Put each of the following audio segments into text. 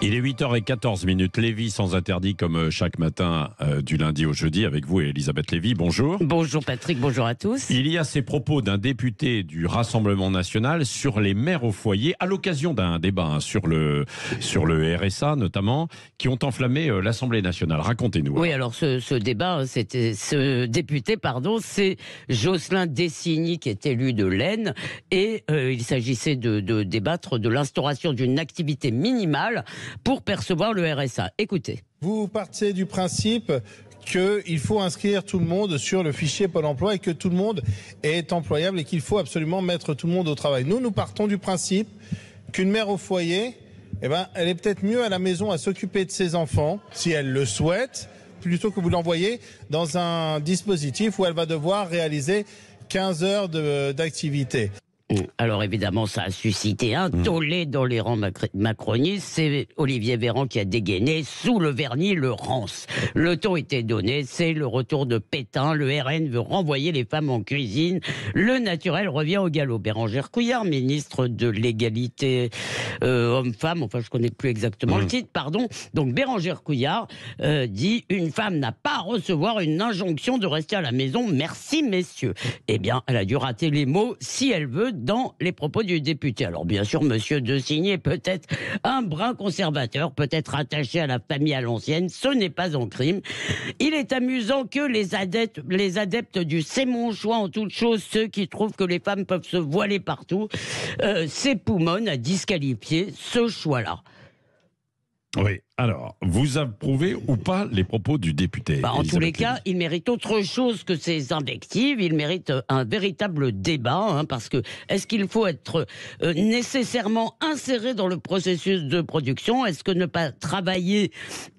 Il est 8h14. Lévi sans interdit comme chaque matin du lundi au jeudi avec vous et Elisabeth Lévy. Bonjour. Bonjour Patrick, bonjour à tous. Il y a ces propos d'un député du Rassemblement national sur les mères au foyer à l'occasion d'un débat sur le RSA notamment qui ont enflammé l'Assemblée nationale. Racontez-nous. Oui, alors ce député, c'est Jocelyn Dessigny qui est élu de l'Aisne et il s'agissait de débattre de l'instauration d'une activité minimale pour percevoir le RSA. Écoutez. Vous partez du principe qu'il faut inscrire tout le monde sur le fichier Pôle emploi et que tout le monde est employable et qu'il faut absolument mettre tout le monde au travail. Nous partons du principe qu'une mère au foyer, elle est peut-être mieux à la maison à s'occuper de ses enfants, si elle le souhaite, plutôt que vous l'envoyer dans un dispositif où elle va devoir réaliser 15 heures d'activité. Alors évidemment, ça a suscité un tollé dans les rangs macronistes. C'est Olivier Véran qui a dégainé sous le vernis le rance. Le ton était donné, c'est le retour de Pétain. Le RN veut renvoyer les femmes en cuisine. Le naturel revient au galop. Bérangère Couillard, ministre de l'égalité homme-femme, enfin je connais plus exactement le titre, pardon. Donc Bérangère Couillard dit « Une femme n'a pas à recevoir une injonction de rester à la maison, merci messieurs ». Eh bien, elle a dû rater les mots « si elle veut » dans les propos du député. Alors bien sûr, monsieur Dessigny est peut-être un brin conservateur, peut-être attaché à la famille à l'ancienne, ce n'est pas un crime. Il est amusant que les adeptes du c'est mon choix en toute chose, ceux qui trouvent que les femmes peuvent se voiler partout, s'époumonent à disqualifier ce choix-là. Oui, alors, vous approuvez ou pas les propos du député? En tous les cas, il mérite autre chose que ces invectives, il mérite un véritable débat, parce que est-ce qu'il faut être nécessairement inséré dans le processus de production? Est-ce que ne pas travailler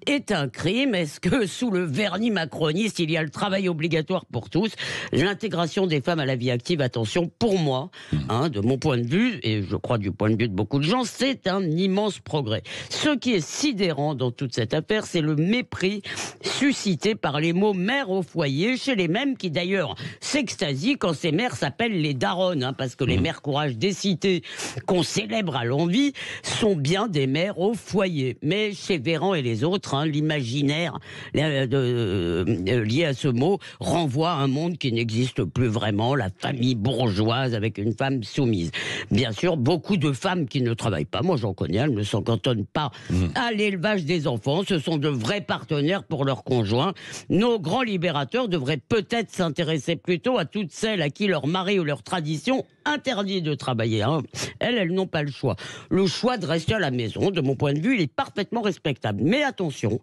est un crime? Est-ce que sous le vernis macroniste, il y a le travail obligatoire pour tous? L'intégration des femmes à la vie active, attention, pour moi, de mon point de vue, et je crois du point de vue de beaucoup de gens, c'est un immense progrès. Ce qui est sidérant dans toute cette affaire, c'est le mépris suscité par les mots mère au foyer, chez les mêmes qui d'ailleurs s'extasient quand ces mères s'appellent les daronnes, parce que les mères courage des cités qu'on célèbre à l'envi sont bien des mères au foyer. Mais chez Véran et les autres, l'imaginaire lié à ce mot renvoie à un monde qui n'existe plus vraiment, la famille bourgeoise avec une femme soumise. Bien sûr, beaucoup de femmes qui ne travaillent pas, moi j'en connais, elles ne s'en cantonnent pas à l'élevage des enfants, ce sont de vrais partenaires pour leurs conjoints. Nos grands libérateurs devraient peut-être s'intéresser plutôt à toutes celles à qui leur mari ou leur tradition interdit de travailler. Elles n'ont pas le choix. Le choix de rester à la maison, de mon point de vue, il est parfaitement respectable. Mais attention,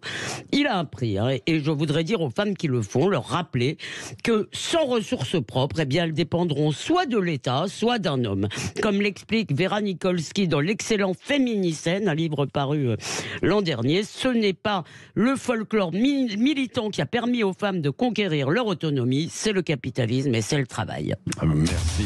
il a un prix. Et je voudrais dire aux femmes qui le font, leur rappeler que sans ressources propres, elles dépendront soit de l'État, soit d'un homme. Comme l'explique Vera Nikolsky dans l'excellent Féminicène, un livre paru l'an dernier, ce n'est pas le folklore militant qui a permis aux femmes de conquérir leur autonomie, c'est le capitalisme et c'est le travail. Merci.